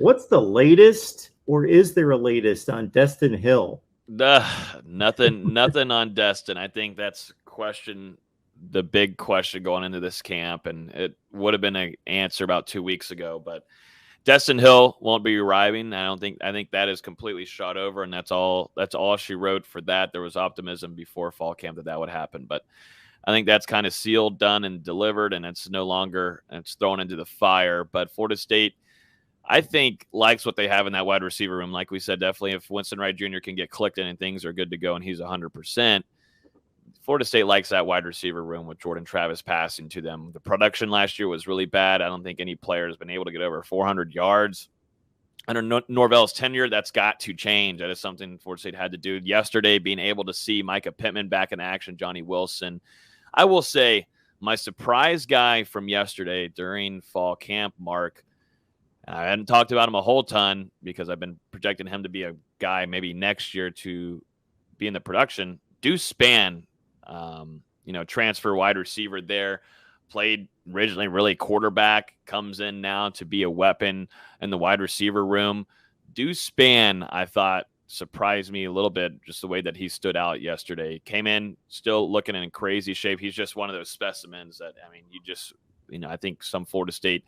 What's the latest, or is there a latest on Desyn Hill? Nothing on Destyn. I think that's the big question going into this camp, and it would have been an answer about 2 weeks ago. But Desyn Hill won't be arriving. I think that is completely shot over, and that's all she wrote for that. There was optimism before fall camp that would happen, but I think that's kind of sealed, done, and delivered, and it's no longer, it's thrown into the fire. But Florida State, I think, likes what they have in that wide receiver room. Like we said, definitely if Winston Wright Jr. can get clicked in and things are good to go and he's 100%, Florida State likes that wide receiver room with Jordan Travis passing to them. The production last year was really bad. I don't think any player has been able to get over 400 yards. Under Norvell's tenure, that's got to change. That is something Florida State had to do yesterday, being able to see Micah Pittman back in action, Johnny Wilson. I will say my surprise guy from yesterday during fall camp, Mark, I hadn't talked about him a whole ton because I've been projecting him to be a guy maybe next year to be in the production. Destyn, transfer wide receiver there, played originally really quarterback, comes in now to be a weapon in the wide receiver room. Destyn, I thought, surprised me a little bit, just the way that he stood out yesterday. Came in still looking in crazy shape. He's just one of those specimens that, I think some Florida State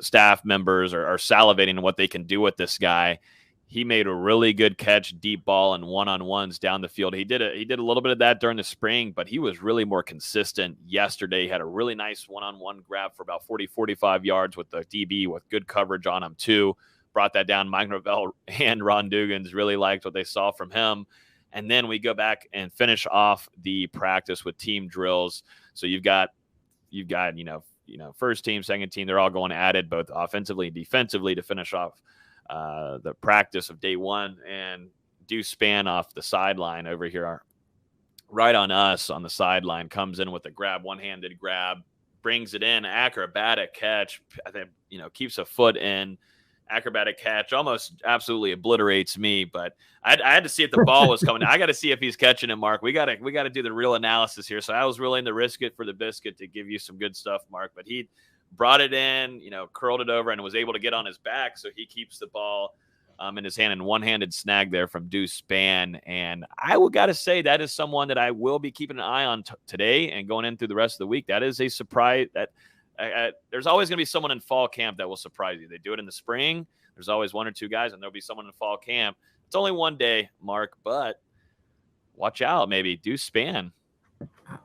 staff members are salivating what they can do with this guy. He made a really good catch, deep ball, and one-on-ones down the field. He did a little bit of that during the spring, but he was really more consistent yesterday. He had a really nice one-on-one grab for about 40, 45 yards with the DB with good coverage on him too. Brought that down. Mike Norvell and Ron Dugans really liked what they saw from him. And then we go back and finish off the practice with team drills. So you've got first team, second team, they're all going at it, both offensively and defensively, to finish off the practice of day one. And Destyn off the sideline over here, right on us on the sideline, comes in with a grab, one-handed grab, brings it in, acrobatic catch. I think, keeps a foot in. Acrobatic catch, almost absolutely obliterates me, but I had to see if the ball was coming. I got to see if he's catching it, Mark. We got to do the real analysis here. So I was willing to risk it for the biscuit to give you some good stuff, Mark. But he brought it in, curled it over, and was able to get on his back, so he keeps the ball in his hand, and one-handed snag there from Destyn. And I would got to say that is someone that I will be keeping an eye on today and going in through the rest of the week. That is a surprise. There's always going to be someone in fall camp that will surprise you. They do it in the spring. There's always one or two guys, and there'll be someone in fall camp. It's only one day, Mark, but watch out, maybe. Destyn.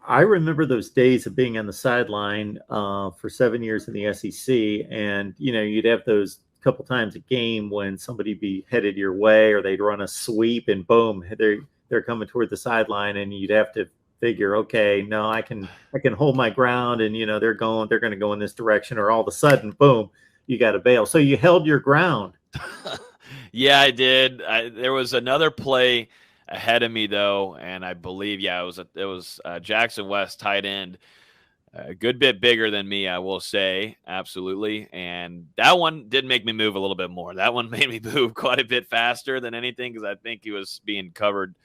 I remember those days of being on the sideline for 7 years in the SEC, and, you'd have those couple times a game when somebody be headed your way, or they'd run a sweep, and boom, they're coming toward the sideline, and you'd have to figure, okay, no, I can hold my ground, and they're going to go in this direction, or all of a sudden, boom, you got to bail. So you held your ground. Yeah, I did. There was another play ahead of me though, and I believe it was Jackson West, tight end, a good bit bigger than me, I will say, absolutely. And that one did make me move a little bit more. That one made me move quite a bit faster than anything, because I think he was being covered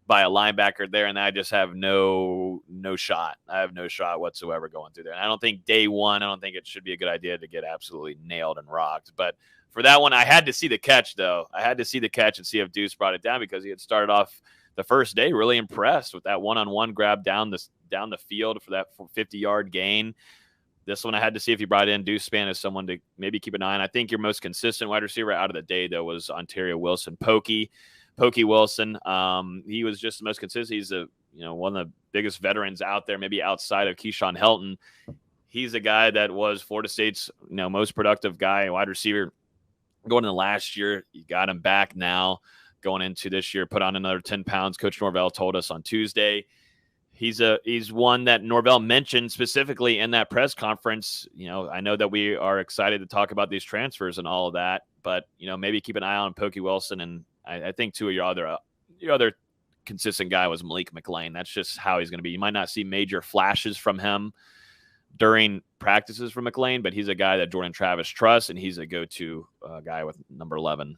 by a linebacker there, and I just have no shot. I have no shot whatsoever going through there. And I don't think day one, I don't think it should be a good idea to get absolutely nailed and rocked. But for that one, I had to see the catch, though. I had to see the catch and see if Deuce brought it down, because he had started off the first day really impressed with that one-on-one grab down the field for that 50-yard gain. This one I had to see if he brought in. Destyn as someone to maybe keep an eye on. I think your most consistent wide receiver out of the day, though, was Ontario Wilson, Pokey Wilson. He was just the most consistent. He's one of the biggest veterans out there, maybe outside of Keyshawn Helton. He's a guy that was Florida State's most productive guy, wide receiver, going into last year. You got him back now going into this year, put on another 10 pounds. Coach Norvell told us on Tuesday. He's one that Norvell mentioned specifically in that press conference. I know that we are excited to talk about these transfers and all of that, but maybe keep an eye on Pokey Wilson. And I think two of your other consistent guy was Malik McLean. That's just how he's going to be. You might not see major flashes from him during practices from McLean, but he's a guy that Jordan Travis trusts, and he's a go-to guy with number 11.